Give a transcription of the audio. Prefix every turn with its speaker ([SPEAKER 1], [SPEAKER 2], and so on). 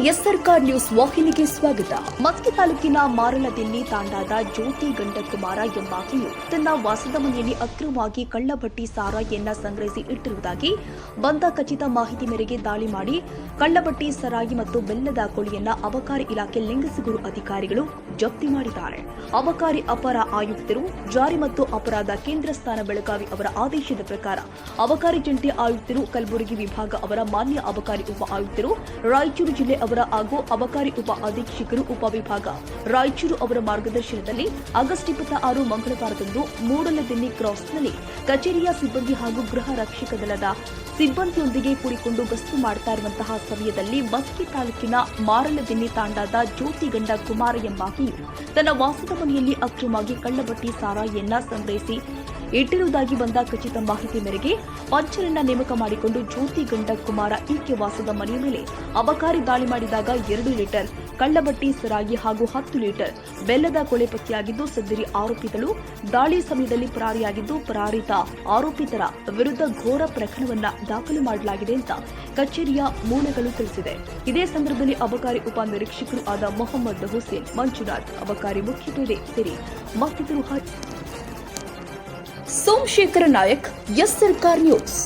[SPEAKER 1] S ಸರ್ಕಾರ್ news ವಾಹಿನಿಗೆ ಸ್ವಾಗತ. ಮಸ್ಕಿ ತಾಲೂಕಿನ ಮಾರಲದಿನ್ನಿ ತಾಂಡಾದ ಜ್ಯೋತಿ ಗಂಡಕುಮಾರ ಎಂಬಾಕೆಯು ತನ್ನ ವಾಸದ ಮನೆಯಲ್ಲಿ ಅಕ್ರಮವಾಗಿ ಕಳ್ಳಭಟ್ಟಿ ಸಾರಾಯಿಯನ್ನ ಸಂಗ್ರಹಿಸಿ ಇಟ್ಟಿರುವುದಾಗಿ ಬಂದ ಖಚಿತ ಮಾಹಿತಿ ಮೇರೆಗೆ ದಾಳಿ ಮಾಡಿ ಕಳ್ಳಭಟ್ಟಿ ಸರಾಯಿ ಮತ್ತು ಬೆಲ್ಲದ ಕೋಳಿಯನ್ನ ಅಬಕಾರಿ ಇಲಾಖೆ ಲಿಂಗಸಗೂರು ಅಧಿಕಾರಿಗಳು ಜಪ್ತಿ ಮಾಡಿದ್ದಾರೆ. ಅಬಕಾರಿ ಅಪರ ಆಯುಕ್ತರು ಜಾರಿ ಮತ್ತು ಅಪರಾಧ ಕೇಂದ್ರ ಸ್ಥಾನ ಬೆಳಗಾವಿ ಅವರ ಆದೇಶದ ಪ್ರಕಾರ ಅಬಕಾರಿ ಜಂಟಿ ಆಯುಕ್ತರು ಕಲಬುರಗಿ ವಿಭಾಗ ಅವರ ಮಾನ್ಯ ಅಬಕಾರಿ ಉಪ ಆಯುಕ್ತರು ರಾಯಚೂರು ಜಿಲ್ಲೆ ಅವರ ಹಾಗೂ ಅಬಕಾರಿ ಉಪ ಅಧೀಕ್ಷಕರು ಉಪವಿಭಾಗ ರಾಯಚೂರು ಅವರ ಮಾರ್ಗದರ್ಶನದಲ್ಲಿ ಆಗಸ್ಟ್ 26 ಮಂಗಳವಾರದಂದು ಮೂಡಲದಿನ್ನಿ ಕ್ರಾಸ್ನಲ್ಲಿ ಕಚೇರಿಯ ಸಿಬ್ಬಂದಿ ಹಾಗೂ ಗೃಹ ರಕ್ಷಕ ದಳದ ಸಿಬ್ಬಂದಿಯೊಂದಿಗೆ ಕೂಡಿಕೊಂಡು ಗಸ್ತು ಮಾಡುತ್ತಾ ಇರುವಂತಹ ಸಮಯದಲ್ಲಿ ಮಸ್ಕಿ ತಾಲೂಕಿನ ಮಾರಲದಿನ್ನಿ ತಾಂಡಾದ ಜ್ಯೋತಿ ಗಂಡಕುಮಾರ ಎಂಬಾಕೆಯು ತನ್ನ ವಾಸದ ಮನೆಯಲ್ಲಿ ಅಕ್ರಮವಾಗಿ ಕಳ್ಳಭಟ್ಟಿ ಸಾರಾಯಿಯನ್ನ ಸಂಗ್ರಹಿಸಿ ಇಟ್ಟಿರುವುದಾಗಿ ಬಂದ ಖಚಿತ ಮಾಹಿತಿ ಮೇರೆಗೆ ಪಂಚರನ್ನ ನೇಮಕ ಮಾಡಿಕೊಂಡು ಜ್ಯೋತಿ ಗಂಡಕುಮಾರ ಈಕೆ ವಾಸದ ಮನೆಯ ಮೇಲೆ ಅಬಕಾರಿ ದಾಳಿ ಮಾಡಿದಾಗ 2 ಲೀಟರ್ ಕಳ್ಳಭಟ್ಟಿ ಸರಾಯಿ ಹಾಗೂ 10 ಲೀಟರ್ ಬೆಲ್ಲದ ಕೊಳೆ ಪತ್ತೆಯಾಗಿದ್ದು ಸದರಿ ಆರೋಪಿಗಳು ದಾಳಿ ಸಮಯದಲ್ಲಿ ಪರಾರಿಯಾಗಿದ್ದು ಪರಾರಿತ ಆರೋಪಿತರ ವಿರುದ್ಧ ಘೋರ ಪ್ರಕರಣವನ್ನ ದಾಖಲು ಮಾಡಲಾಗಿದೆ ಅಂತ ಕಚೇರಿಯ ಮೂಲಗಳು ತಿಳಿಸಿದೆ. ಇದೇ ಸಂದರ್ಭದಲ್ಲಿ ಅಬಕಾರಿ ಉಪ ನಿರೀಕ್ಷಕರು ಆದ ಮೊಹಮ್ಮದ್ ಹುಸೇನ್, ಮಂಜುನಾಥ್, ಅಬಕಾರಿ ಮುಖ್ಯ ಪೇದೆ ಸೇರಿ ಮತ್ತಿತರರು. ಸೋಮಶೇಖರ ನಾಯಕ್, ಎಸ್ ಸರ್ಕಾರ್ ನ್ಯೂಸ್.